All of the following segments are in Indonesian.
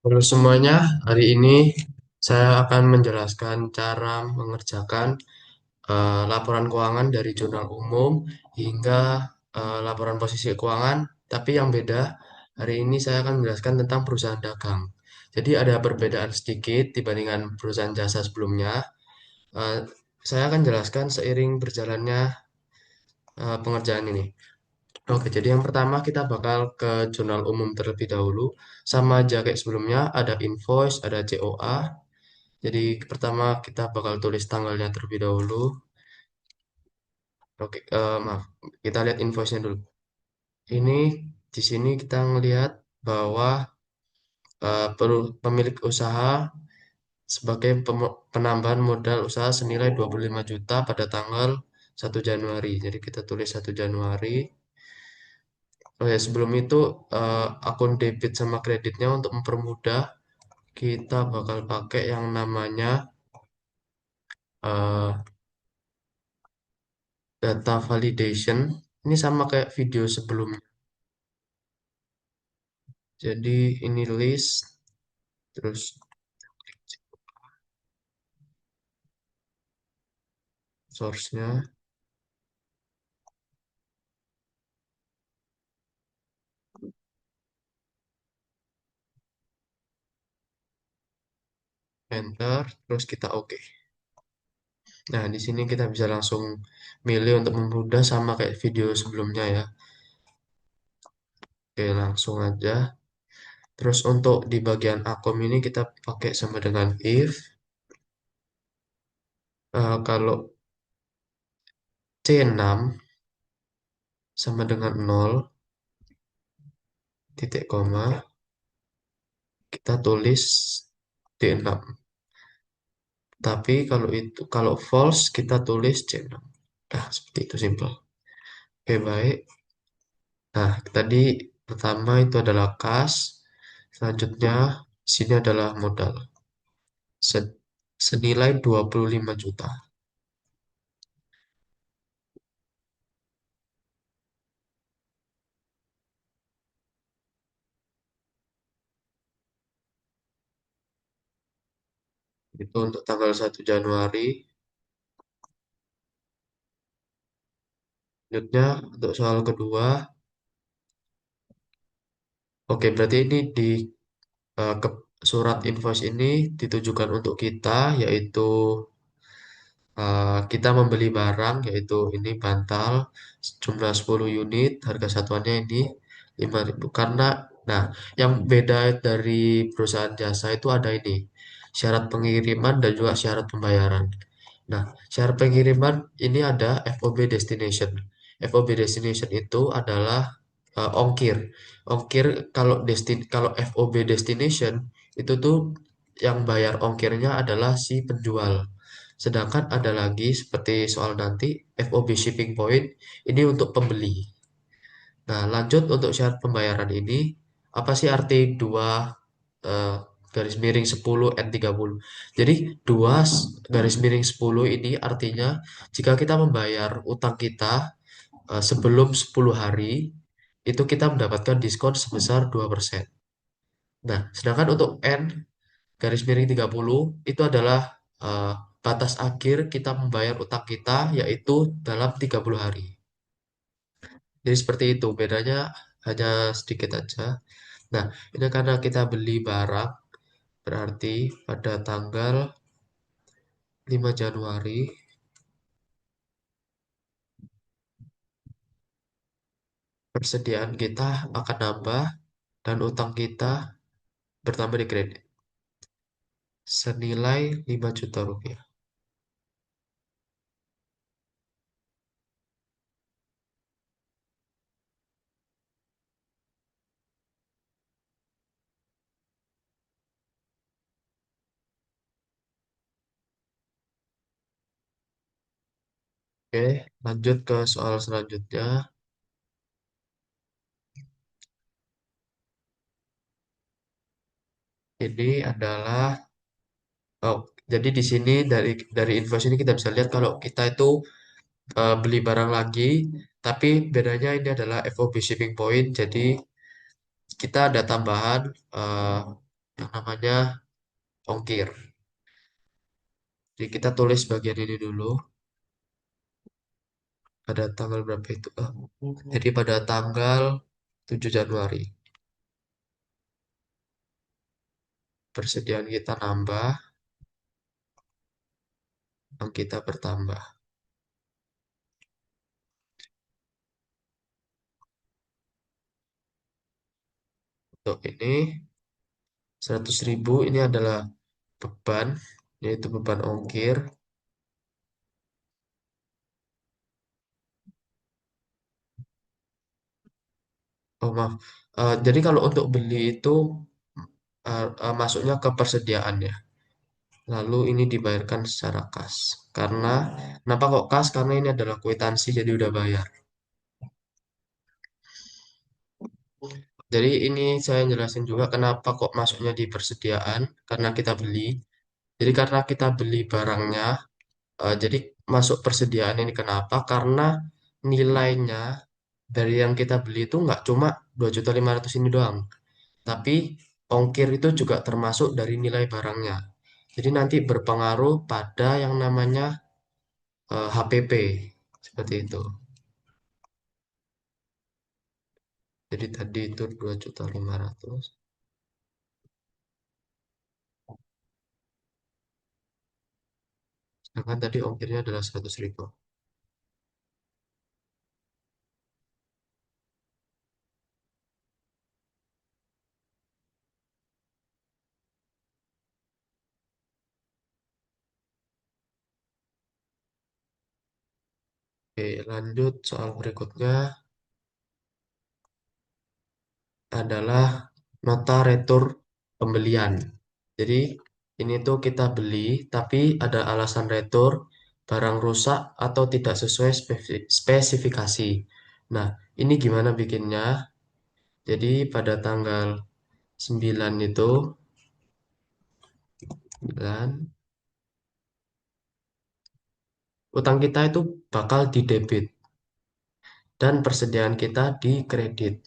Halo semuanya, hari ini saya akan menjelaskan cara mengerjakan laporan keuangan dari jurnal umum hingga laporan posisi keuangan. Tapi yang beda, hari ini saya akan menjelaskan tentang perusahaan dagang. Jadi ada perbedaan sedikit dibandingkan perusahaan jasa sebelumnya. Eh, saya akan jelaskan seiring berjalannya pengerjaan ini. Oke, jadi yang pertama kita bakal ke jurnal umum terlebih dahulu. Sama aja kayak sebelumnya, ada invoice, ada COA. Jadi pertama kita bakal tulis tanggalnya terlebih dahulu. Oke, maaf, kita lihat invoice-nya dulu. Ini di sini kita ngelihat bahwa pemilik usaha sebagai penambahan modal usaha senilai 25 juta pada tanggal 1 Januari. Jadi kita tulis 1 Januari. Oh ya, sebelum itu akun debit sama kreditnya untuk mempermudah kita bakal pakai yang namanya eh, data validation. Ini sama kayak video sebelumnya. Jadi ini list, terus source-nya, enter, terus kita oke. Nah, di sini kita bisa langsung milih untuk mempermudah sama kayak video sebelumnya ya. Oke, langsung aja. Terus untuk di bagian akom ini kita pakai sama dengan if. Kalau C6 sama dengan 0, titik koma, kita tulis D6. Tapi kalau false kita tulis C6. Nah, seperti itu simple. Oke, baik. Nah, tadi pertama itu adalah kas, selanjutnya sini adalah modal Se- senilai 25 juta. Itu untuk tanggal 1 Januari. Selanjutnya untuk soal kedua, oke berarti ini di surat invoice ini ditujukan untuk kita, yaitu kita membeli barang yaitu ini bantal jumlah 10 unit, harga satuannya ini 5.000. Karena nah, yang beda dari perusahaan jasa itu ada ini syarat pengiriman dan juga syarat pembayaran. Nah, syarat pengiriman ini ada FOB destination. FOB destination itu adalah ongkir. Ongkir kalau FOB destination itu tuh yang bayar ongkirnya adalah si penjual. Sedangkan ada lagi seperti soal nanti FOB shipping point ini untuk pembeli. Nah, lanjut untuk syarat pembayaran ini, apa sih arti eh, garis miring 10 N 30? Jadi garis miring 10 ini artinya jika kita membayar utang kita sebelum 10 hari, itu kita mendapatkan diskon sebesar 2%. Nah, sedangkan untuk N garis miring 30 itu adalah eh, batas akhir kita membayar utang kita yaitu dalam 30 hari. Jadi seperti itu, bedanya hanya sedikit aja. Nah, ini karena kita beli barang, berarti pada tanggal 5 Januari, persediaan kita akan nambah dan utang kita bertambah di kredit senilai 5 juta rupiah. Oke, lanjut ke soal selanjutnya. Ini adalah oh, jadi di sini dari invoice ini kita bisa lihat kalau kita itu beli barang lagi, tapi bedanya ini adalah FOB shipping point. Jadi kita ada tambahan yang namanya ongkir. Jadi kita tulis bagian ini dulu pada tanggal berapa itu? Jadi pada tanggal 7 Januari persediaan kita nambah, yang kita bertambah. Untuk ini 100.000 ini adalah beban, yaitu beban ongkir. Oh maaf. Jadi kalau untuk beli itu masuknya ke persediaan ya. Lalu ini dibayarkan secara kas. Karena kenapa kok kas? Karena ini adalah kwitansi jadi udah bayar. Jadi ini saya jelasin juga kenapa kok masuknya di persediaan karena kita beli. Jadi karena kita beli barangnya, jadi masuk persediaan ini kenapa? Karena nilainya dari yang kita beli itu nggak cuma 2.500.000 ini doang, tapi ongkir itu juga termasuk dari nilai barangnya. Jadi nanti berpengaruh pada yang namanya HPP seperti itu. Jadi tadi itu 2.500.000. Sedangkan tadi ongkirnya adalah 100.000. Oke, lanjut soal berikutnya adalah nota retur pembelian. Jadi ini tuh kita beli, tapi ada alasan retur, barang rusak atau tidak sesuai spesifikasi. Nah, ini gimana bikinnya? Jadi pada tanggal 9 itu, 9, utang kita itu bakal didebit dan persediaan kita dikredit.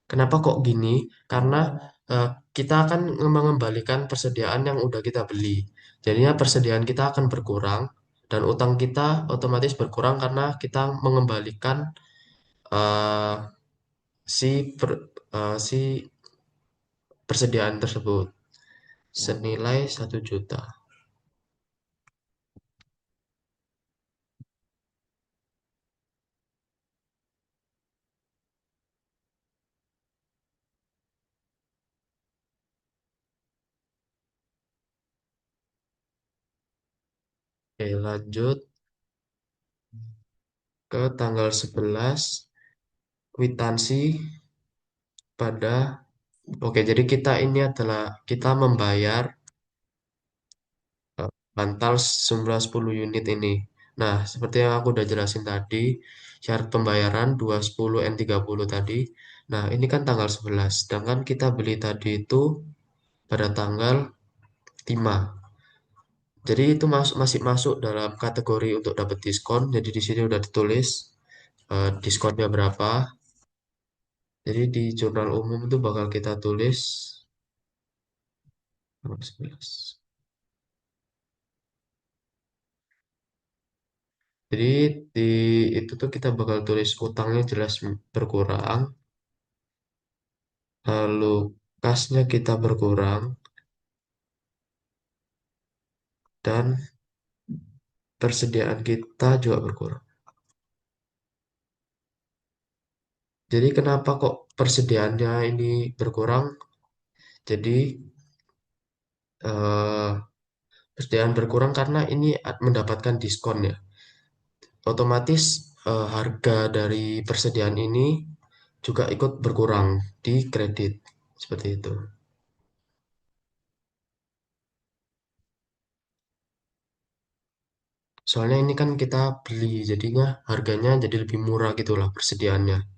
Kenapa kok gini? Karena eh, kita akan mengembalikan persediaan yang udah kita beli. Jadinya persediaan kita akan berkurang dan utang kita otomatis berkurang karena kita mengembalikan eh, si si persediaan tersebut senilai 1 juta. Oke, lanjut ke tanggal 11 kwitansi pada Oke, jadi kita ini adalah kita membayar bantal jumlah 10 unit ini. Nah, seperti yang aku udah jelasin tadi, syarat pembayaran 210 N30 tadi. Nah, ini kan tanggal 11, sedangkan kita beli tadi itu pada tanggal 5. Jadi itu masih masuk dalam kategori untuk dapat diskon. Jadi di sini udah ditulis diskonnya berapa. Jadi di jurnal umum itu bakal kita tulis tanggal 11. Jadi di itu tuh kita bakal tulis utangnya jelas berkurang, lalu kasnya kita berkurang, dan persediaan kita juga berkurang. Jadi kenapa kok persediaannya ini berkurang? Jadi eh, persediaan berkurang karena ini mendapatkan diskon ya. Otomatis harga dari persediaan ini juga ikut berkurang di kredit seperti itu. Soalnya ini kan kita beli, jadinya harganya jadi lebih murah gitulah persediaannya.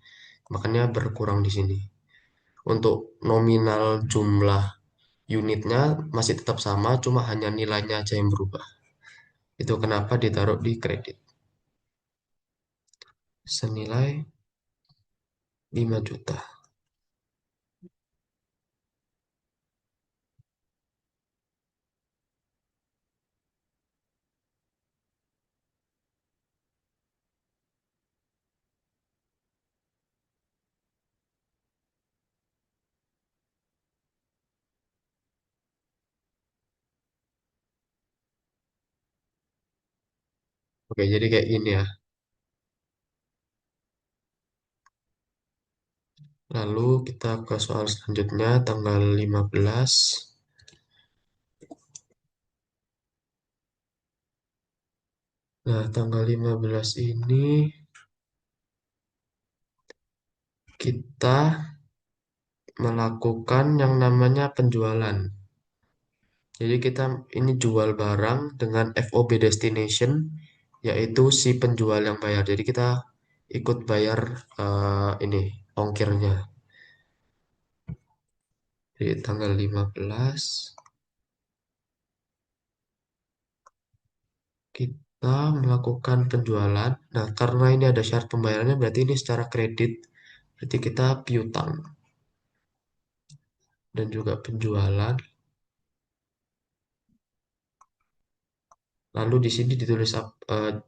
Makanya berkurang di sini. Untuk nominal jumlah unitnya masih tetap sama, cuma hanya nilainya aja yang berubah. Itu kenapa ditaruh di kredit. Senilai 5 juta. Oke, jadi kayak gini ya. Lalu kita ke soal selanjutnya, tanggal 15. Nah, tanggal 15 ini kita melakukan yang namanya penjualan. Jadi kita ini jual barang dengan FOB destination, yaitu si penjual yang bayar. Jadi kita ikut bayar ini ongkirnya. Jadi tanggal 15 kita melakukan penjualan. Nah, karena ini ada syarat pembayarannya, berarti ini secara kredit. Berarti kita piutang dan juga penjualan. Lalu di sini ditulis,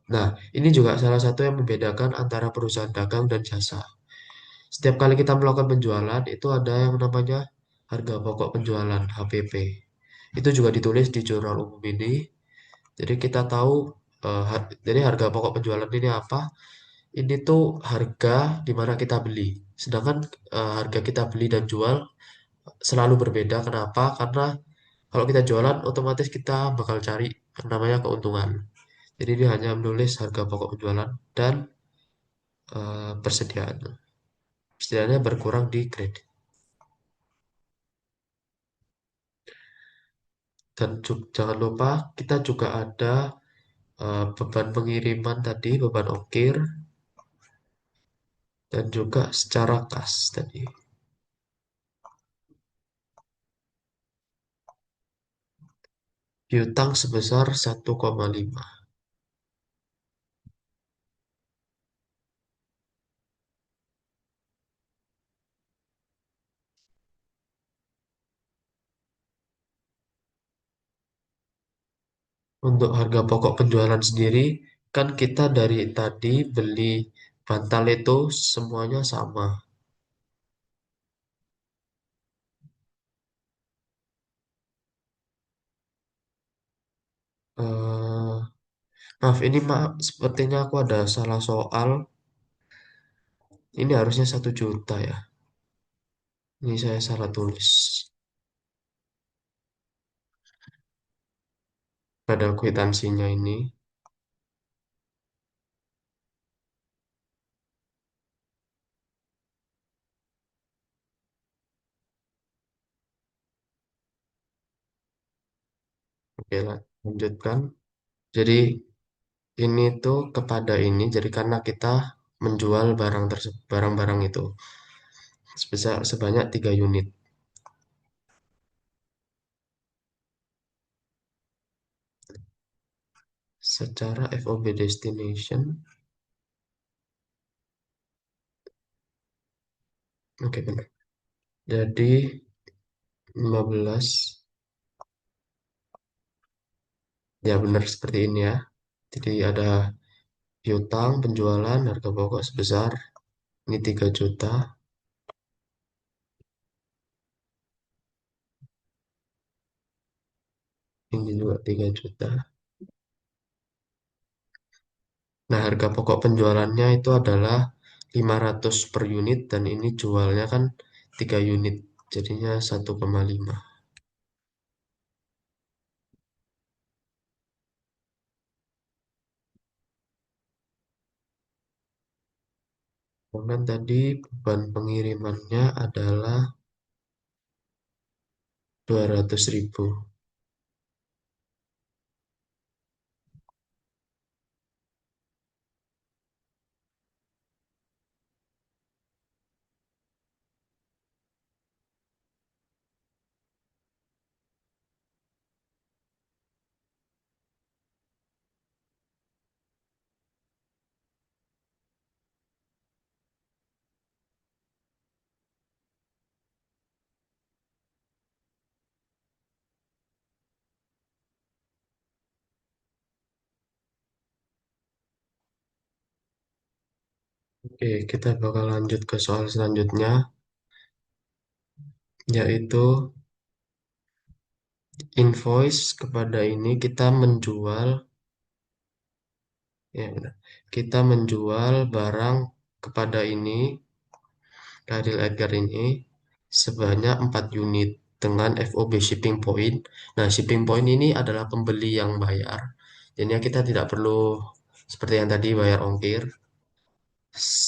nah ini juga salah satu yang membedakan antara perusahaan dagang dan jasa. Setiap kali kita melakukan penjualan, itu ada yang namanya harga pokok penjualan HPP. Itu juga ditulis di jurnal umum ini. Jadi kita tahu, jadi harga pokok penjualan ini apa? Ini tuh harga di mana kita beli. Sedangkan harga kita beli dan jual selalu berbeda. Kenapa? Karena kalau kita jualan, otomatis kita bakal cari yang namanya keuntungan. Jadi dia hanya menulis harga pokok penjualan dan persediaan. Persediaannya berkurang di kredit. Dan jangan lupa kita juga ada beban pengiriman tadi, beban ongkir, dan juga secara kas tadi. Piutang sebesar 1,5. Untuk harga pokok penjualan sendiri, kan kita dari tadi beli bantal itu semuanya sama. Eh, maaf, ini maaf, sepertinya aku ada salah soal. Ini harusnya 1 juta ya. Ini saya salah tulis pada kwitansinya ini. Oke lah, lanjutkan. Jadi ini tuh kepada ini, jadi karena kita menjual barang tersebut, barang-barang itu sebesar sebanyak 3 unit. Secara FOB destination, oke benar. Jadi 15, ya benar seperti ini ya. Jadi ada piutang, penjualan, harga pokok sebesar ini 3 juta, ini juga 3 juta. Nah, harga pokok penjualannya itu adalah 500 per unit dan ini jualnya kan 3 unit. Jadinya 1,5. Kemudian tadi beban pengirimannya adalah 200.000. Oke, kita bakal lanjut ke soal selanjutnya, yaitu invoice kepada ini kita menjual, ya benar. Kita menjual barang kepada ini, Daryl Edgar ini, sebanyak 4 unit dengan FOB shipping point. Nah, shipping point ini adalah pembeli yang bayar. Jadinya kita tidak perlu seperti yang tadi bayar ongkir.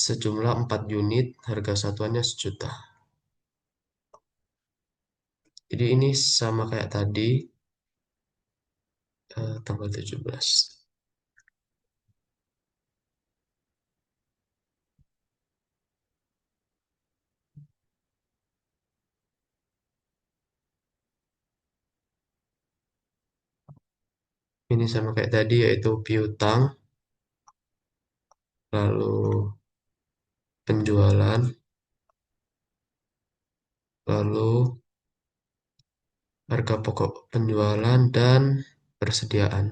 Sejumlah 4 unit, harga satuannya sejuta. Jadi ini sama kayak tadi, tanggal 17. Ini sama kayak tadi yaitu piutang, lalu penjualan, lalu harga pokok penjualan dan persediaan.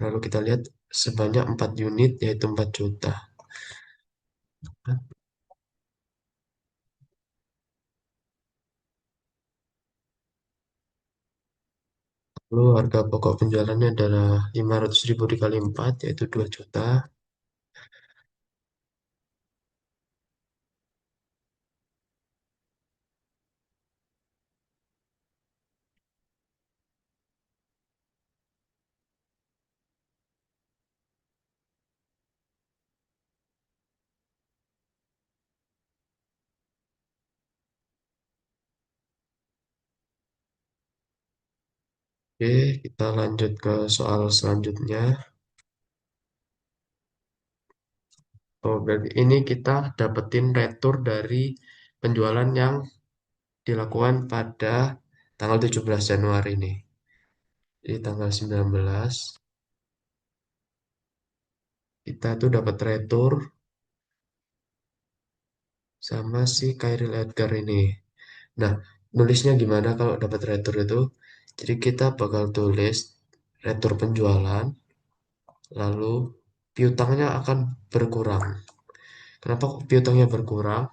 Lalu kita lihat sebanyak 4 unit yaitu 4 juta. Lalu harga pokok penjualannya adalah 500.000 dikali 4 yaitu 2 juta. Oke, kita lanjut ke soal selanjutnya. Oh, berarti ini kita dapetin retur dari penjualan yang dilakukan pada tanggal 17 Januari ini. Di tanggal 19 kita tuh dapat retur sama si Khairil Edgar ini. Nah, nulisnya gimana kalau dapat retur itu? Jadi kita bakal tulis retur penjualan, lalu piutangnya akan berkurang. Kenapa kok piutangnya berkurang?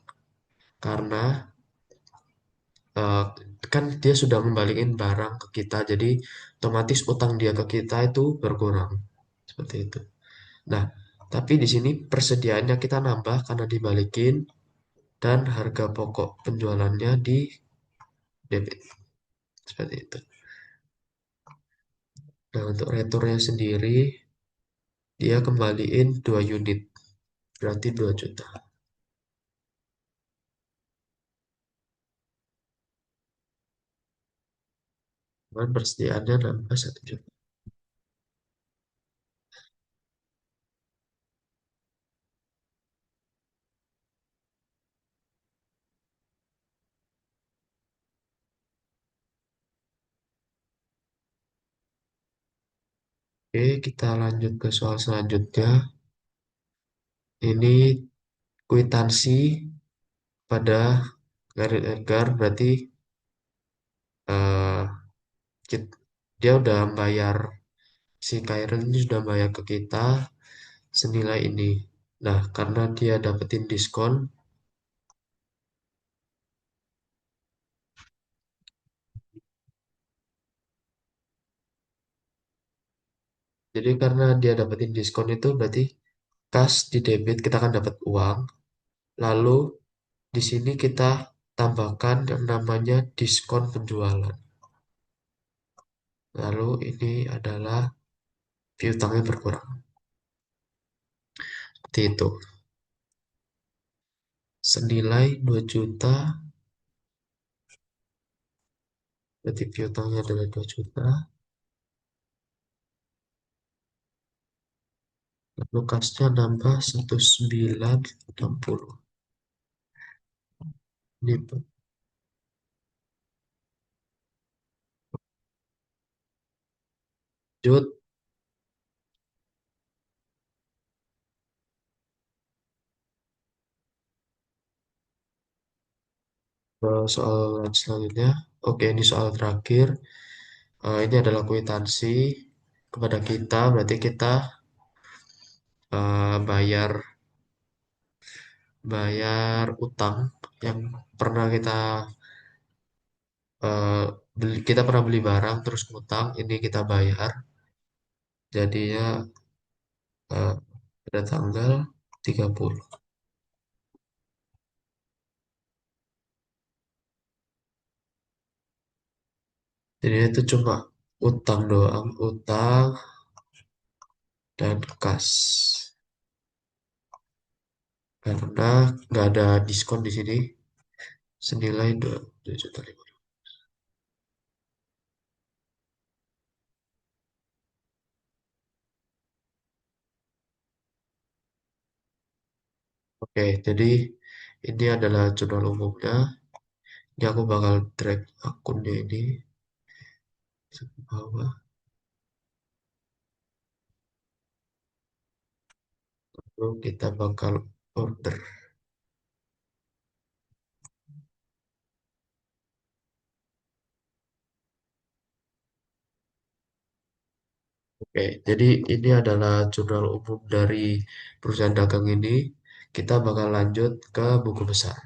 Karena eh, kan dia sudah membalikin barang ke kita, jadi otomatis utang dia ke kita itu berkurang. Seperti itu. Nah, tapi di sini persediaannya kita nambah karena dibalikin dan harga pokok penjualannya di debit. Seperti itu. Nah, untuk returnya sendiri, dia kembaliin 2 unit. Berarti 2 juta. Cuman persediaannya nambah 1 juta. Oke, kita lanjut ke soal selanjutnya. Ini kwitansi pada Garit Edgar. Berarti eh, dia udah bayar, si Kairen ini sudah bayar ke kita senilai ini. Nah, karena dia dapetin diskon, jadi karena dia dapetin diskon itu berarti kas di debit kita akan dapat uang. Lalu di sini kita tambahkan yang namanya diskon penjualan. Lalu ini adalah piutangnya berkurang. Seperti itu. Senilai 2 juta, berarti piutangnya adalah 2 juta. Lalu kasnya nambah 1960. Ini lanjut ke soal selanjutnya. Oke, ini soal terakhir. Ini adalah kwitansi. kepada kita, berarti kita bayar bayar utang yang pernah kita pernah beli barang terus ngutang, ini kita bayar. Jadinya eh, pada tanggal 30. Jadi itu cuma utang doang, utang dan kas. Karena nggak ada diskon di sini senilai 2,5 juta. Oke, jadi ini adalah jurnal umumnya. Ini aku bakal drag akunnya ini ke bawah. Lalu kita bakal order. Oke, jadi ini adalah jurnal umum dari perusahaan dagang ini. Kita bakal lanjut ke buku besar.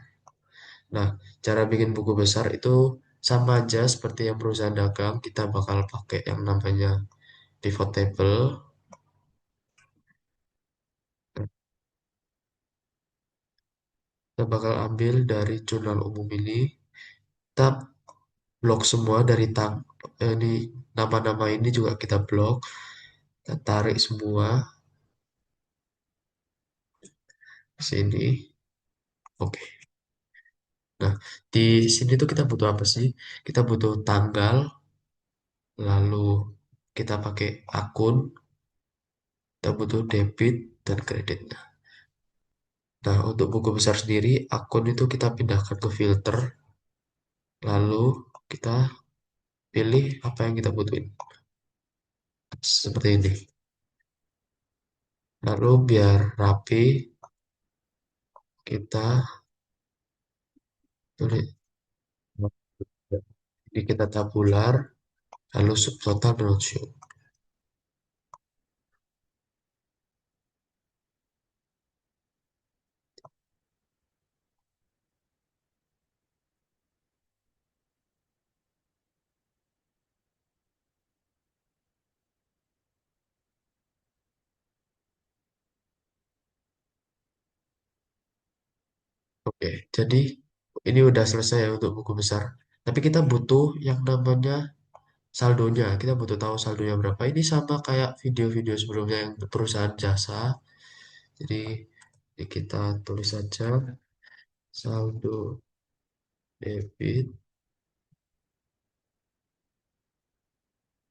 Nah, cara bikin buku besar itu sama aja seperti yang perusahaan dagang. Kita bakal pakai yang namanya pivot table. Kita bakal ambil dari jurnal umum ini. Kita blok semua dari ini nama-nama ini juga kita blok. Kita tarik semua ke sini. Oke. Nah, di sini tuh kita butuh apa sih? Kita butuh tanggal, lalu kita pakai akun, kita butuh debit dan kreditnya. Nah, untuk buku besar sendiri, akun itu kita pindahkan ke filter, lalu kita pilih apa yang kita butuhin. Seperti ini. Lalu biar rapi, kita tulis. Jadi kita tabular, lalu subtotal menurut show. Oke, jadi ini udah selesai ya untuk buku besar. Tapi kita butuh yang namanya saldonya. Kita butuh tahu saldonya berapa. Ini sama kayak video-video sebelumnya yang perusahaan jasa. Jadi ini kita tulis saja saldo debit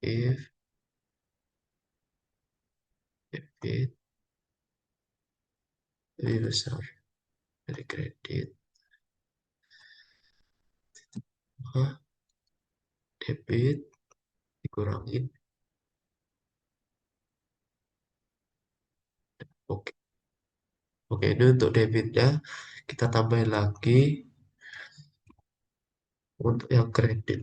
if debit lebih besar dari kredit. Maka debit dikurangin. Oke, oke ini untuk debitnya kita tambahin lagi untuk yang kredit.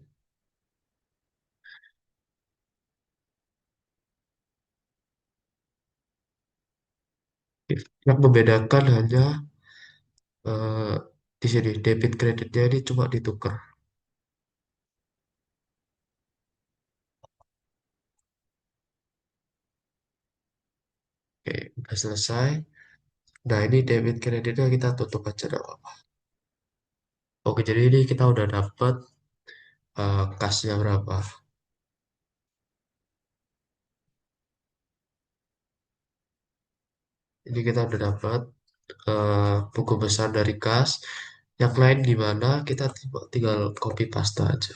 Yang membedakan hanya eh, di sini debit kreditnya ini cuma ditukar. Oke, udah selesai. Nah, ini debit kreditnya kita tutup aja dah. Oke, jadi ini kita udah dapat kasnya berapa. Ini kita udah dapat buku besar dari kas. Yang lain gimana? Kita tinggal copy paste aja.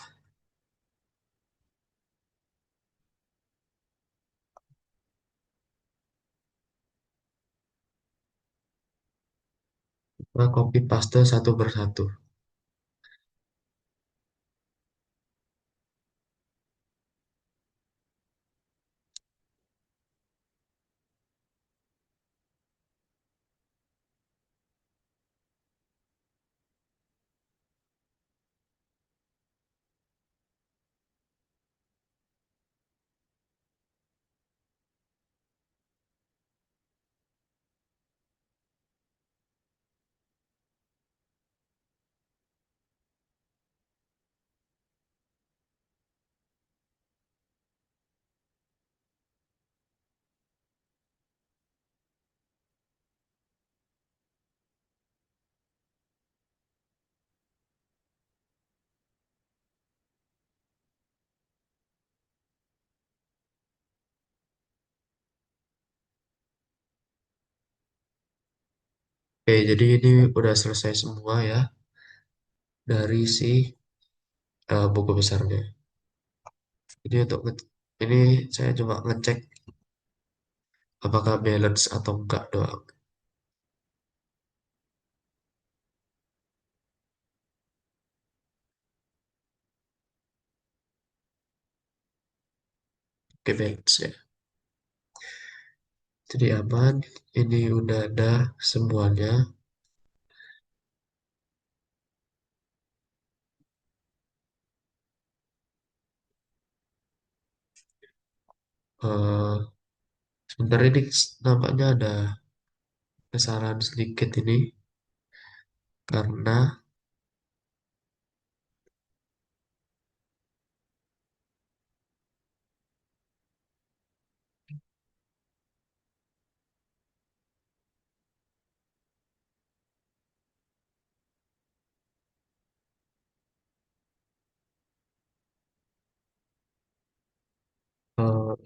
Kita copy paste satu persatu. Oke, jadi ini udah selesai semua ya dari si buku besarnya. Ini untuk ini saya coba ngecek apakah balance atau enggak doang. Oke, balance ya. Jadi aman. Ini udah ada semuanya. eh Sebentar ini nampaknya ada kesalahan sedikit ini karena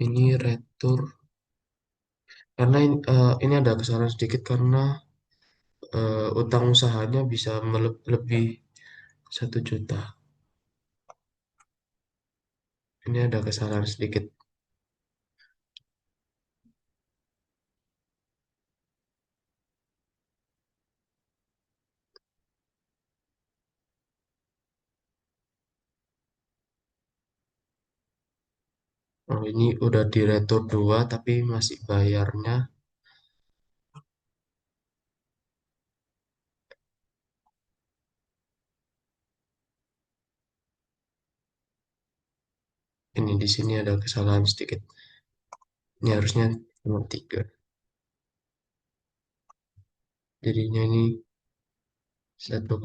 ini retur karena ini ada kesalahan sedikit karena utang usahanya bisa lebih 1 juta. Ini ada kesalahan sedikit. Oh, ini udah di retur 2 tapi masih bayarnya ini di sini ada kesalahan sedikit. Ini harusnya cuma 3. Jadinya ini 1.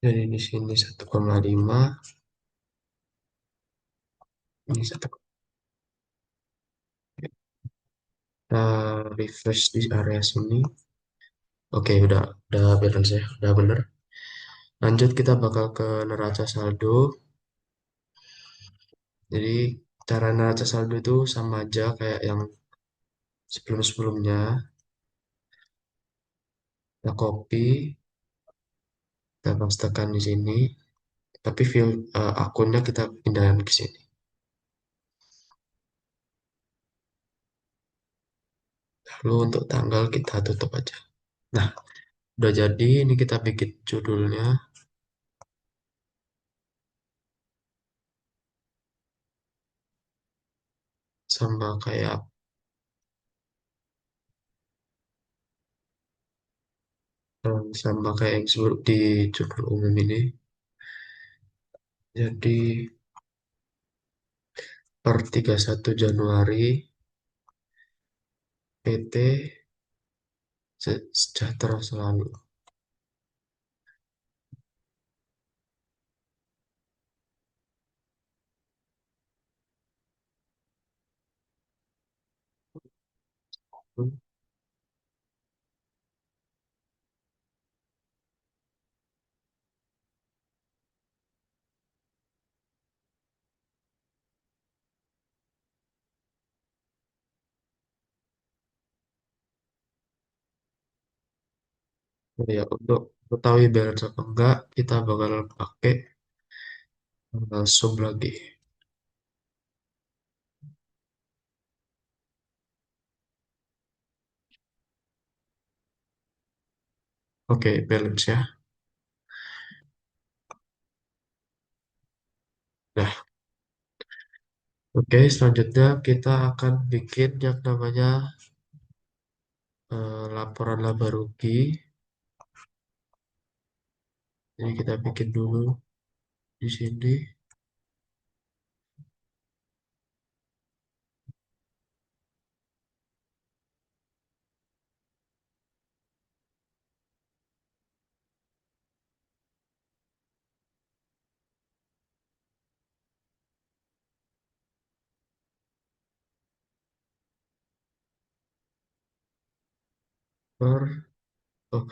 Jadi di sini 1,5. Ini 1. Kita refresh di area sini. Oke, udah balance ya, udah bener. Lanjut kita bakal ke neraca saldo. Jadi cara neraca saldo itu sama aja kayak yang sebelum-sebelumnya. Kita copy, kita pastekan di sini. Tapi akunnya kita pindahin ke sini. Lalu untuk tanggal kita tutup aja. Nah, udah jadi. Ini kita bikin judulnya sama kayak yang sebelum di judul umum ini. Jadi per 31 Januari PT Sejahtera Selalu. Ya, untuk mengetahui balance apa enggak, kita bakal pakai sum lagi. Oke, balance ya. Nah, oke, selanjutnya kita akan bikin yang namanya laporan laba rugi. Ini kita bikin dulu di sini. Per, oh,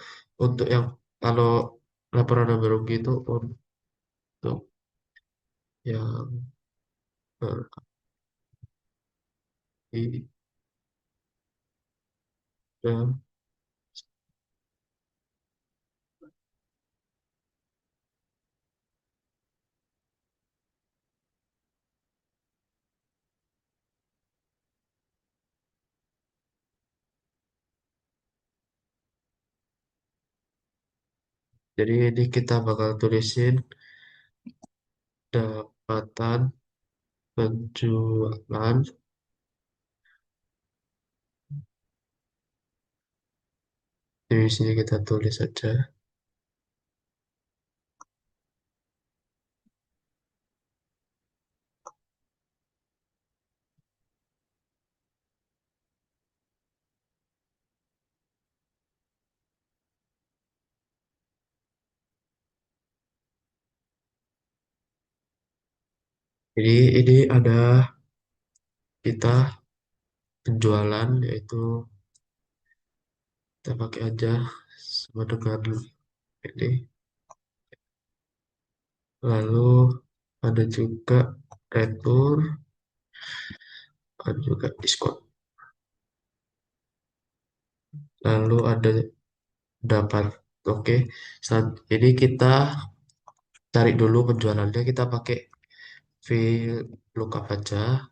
untuk yang kalau Laporan laba rugi itu untuk yang berarti dan jadi ini kita bakal tulisin pendapatan penjualan. Di sini kita tulis saja. Jadi ini ada kita penjualan yaitu kita pakai aja sama dengan ini. Lalu ada juga retur, ada juga diskon. Lalu ada dapat. Oke, saat ini kita cari dulu penjualannya. Kita pakai VLOOKUP aja.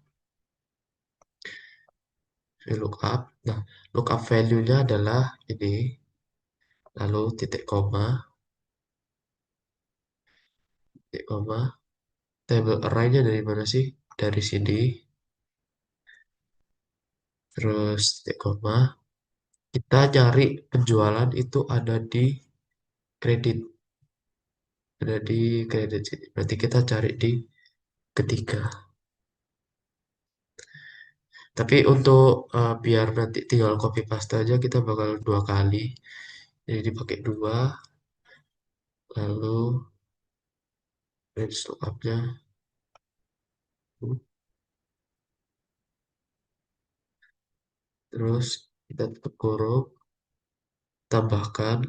VLOOKUP. Nah, lookup value-nya adalah ini. Lalu titik koma, titik koma. Table array-nya dari mana sih? Dari sini. Terus titik koma. Kita cari penjualan itu ada di kredit. Ada di kredit sini. Berarti kita cari di ketiga. Tapi untuk biar nanti tinggal copy paste aja kita bakal dua kali. Jadi dipakai dua, lalu range lookupnya. Terus kita tutup kurung, tambahkan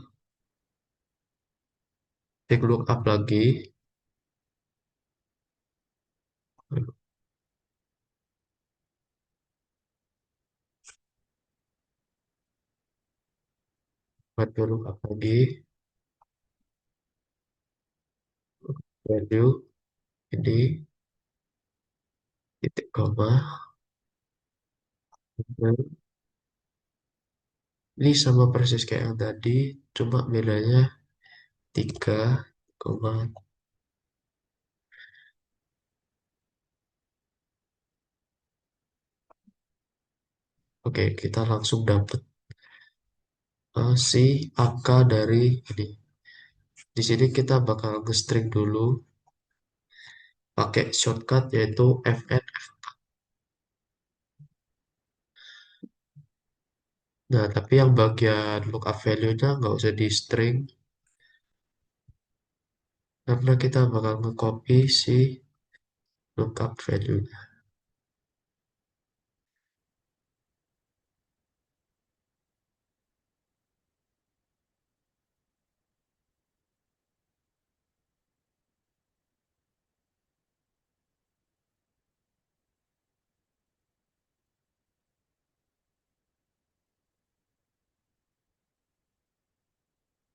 take lookup lagi, buat lookup lagi, value ini titik koma. Ini sama persis kayak yang tadi, cuma bedanya 3 koma. Oke, kita langsung dapat si angka dari ini. Di sini kita bakal nge-string dulu pakai shortcut yaitu fn. Nah, tapi yang bagian lookup value-nya nggak usah di string karena kita bakal nge-copy si lookup value-nya.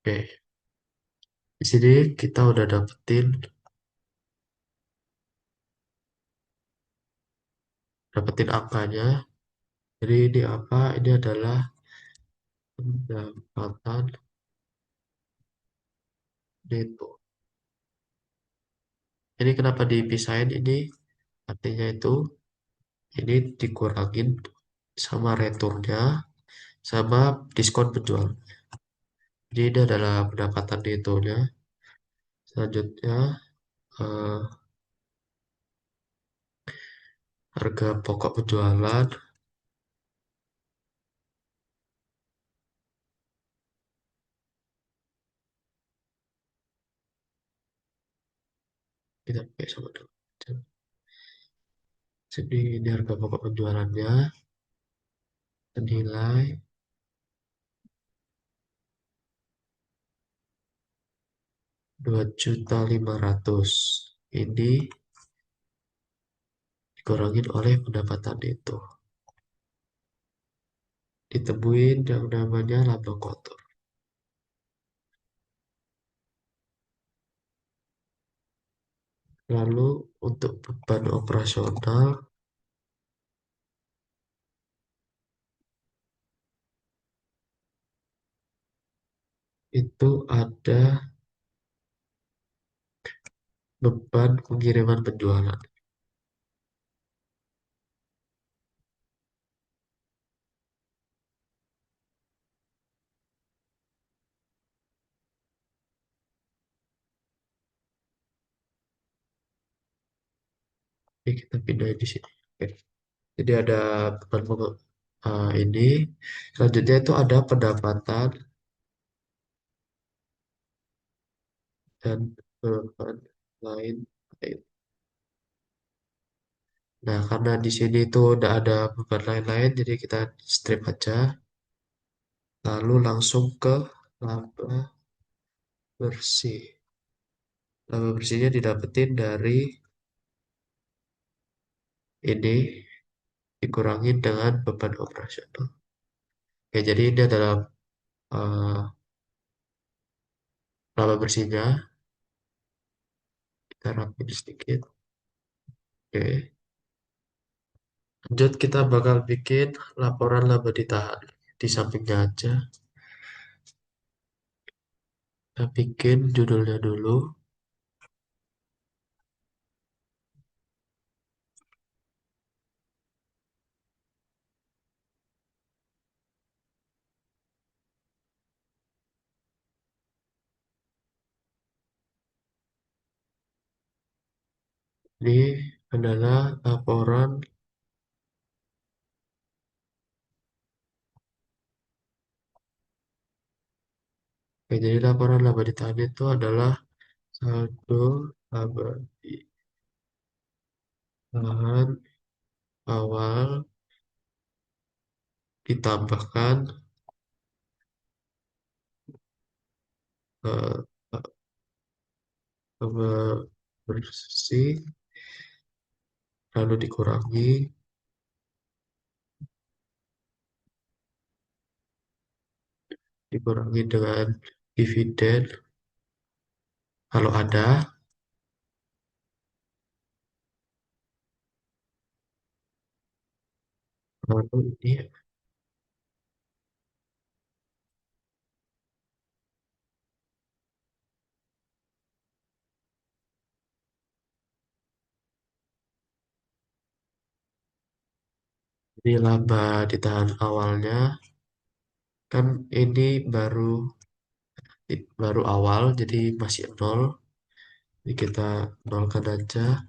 Oke, di sini kita udah dapetin angkanya. Jadi ini apa? Ini adalah pendapatan neto. Ini kenapa dipisahin ini? Artinya itu ini dikurangin sama returnya sama diskon penjual. Jadi ini adalah pendapatan netonya. Selanjutnya eh, harga pokok penjualan kita pakai sama dengan jadi ini harga pokok penjualannya senilai 2.500.000. Ini dikurangin oleh pendapatan itu. Ditemuin yang namanya laba kotor. Lalu untuk beban operasional itu ada beban pengiriman penjualan. Oke, kita pindahin di sini. Oke. Jadi ada beban ini. Selanjutnya itu ada pendapatan dan beban lain. Nah, karena di sini tuh udah ada beban lain-lain, jadi kita strip aja. Lalu langsung ke laba bersih. Laba bersihnya didapetin dari ini dikurangin dengan beban operasional. Oke, jadi ini adalah eh, laba bersihnya. Kita rapin sedikit. Oke. Lanjut kita bakal bikin laporan laba ditahan. Di sampingnya aja. Kita bikin judulnya dulu. Ini adalah laporan. Oke, jadi laporan laba ditahan itu adalah saldo laba ditahan awal ditambahkan eh, laba bersih lalu dikurangi dengan dividen kalau ada. Lalu ini laba ditahan awalnya kan ini baru awal jadi masih nol. Jadi kita nolkan aja.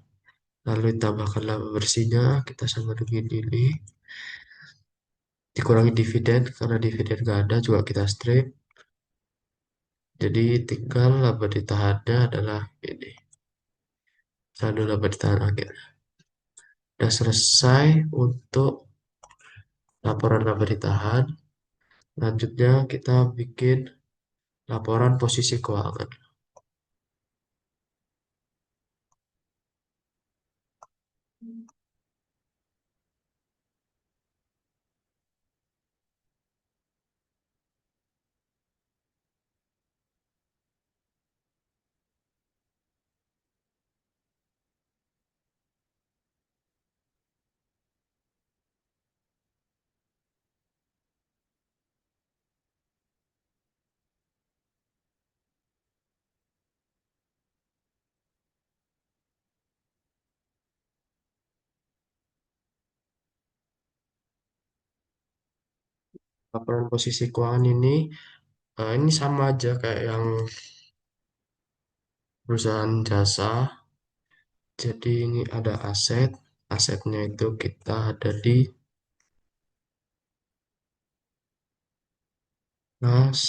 Lalu ditambahkan laba bersihnya kita sama dengan ini. Dikurangi dividen karena dividen nggak ada juga kita strip. Jadi tinggal laba ditahannya adalah ini. Saldo laba ditahan akhir. Sudah selesai untuk laporan laba ditahan. Selanjutnya kita bikin laporan posisi keuangan. Laporan posisi keuangan ini sama aja kayak yang perusahaan jasa. Jadi ini ada aset. Asetnya itu kita ada di nas.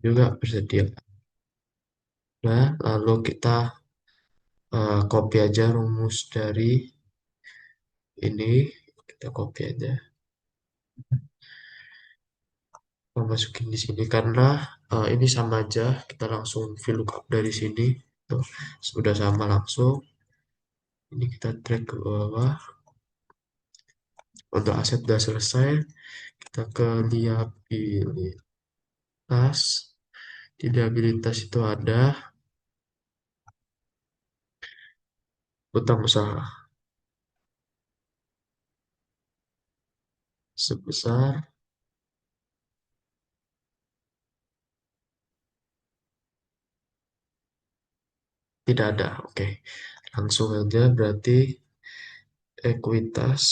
Juga bersedia. Nah, lalu kita Copy aja rumus dari ini, kita copy aja. Kita masukin di sini karena ini sama aja, kita langsung VLOOKUP dari sini. Tuh, sudah sama langsung. Ini kita drag ke bawah. Untuk aset sudah selesai, kita ke liabilitas. Di liabilitas itu ada utang usaha sebesar tidak ada. Oke, langsung aja berarti ekuitas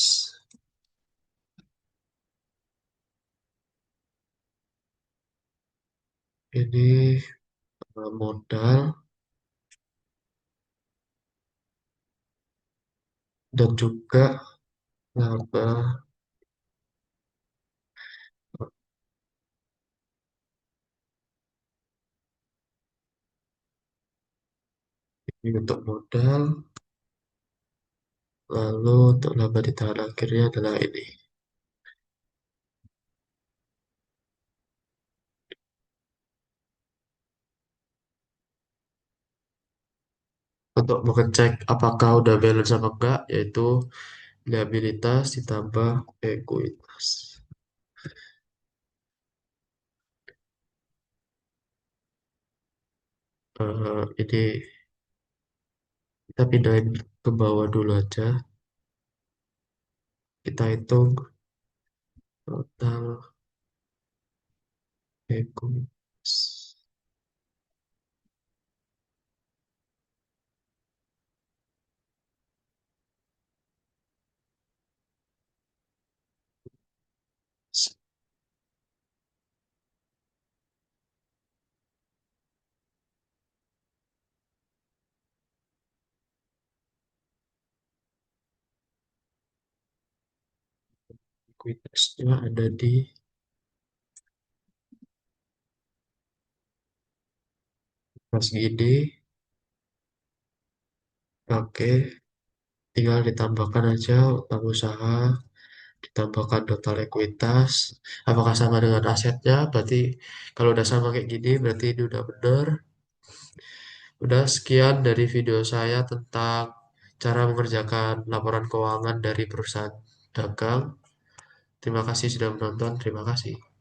ini modal dan juga laba ini untuk modal, lalu untuk laba di tahun akhirnya adalah ini. Untuk mengecek apakah udah balance apa enggak, yaitu liabilitas ditambah ekuitas. Ini kita pindahin ke bawah dulu aja. Kita hitung total ekuitas. Ekuitasnya ada di pas gini. Oke, tinggal ditambahkan aja utang usaha, ditambahkan total ekuitas. Apakah sama dengan asetnya? Berarti kalau udah sama kayak gini, berarti ini udah benar. Udah sekian dari video saya tentang cara mengerjakan laporan keuangan dari perusahaan dagang. Terima kasih sudah menonton. Terima kasih.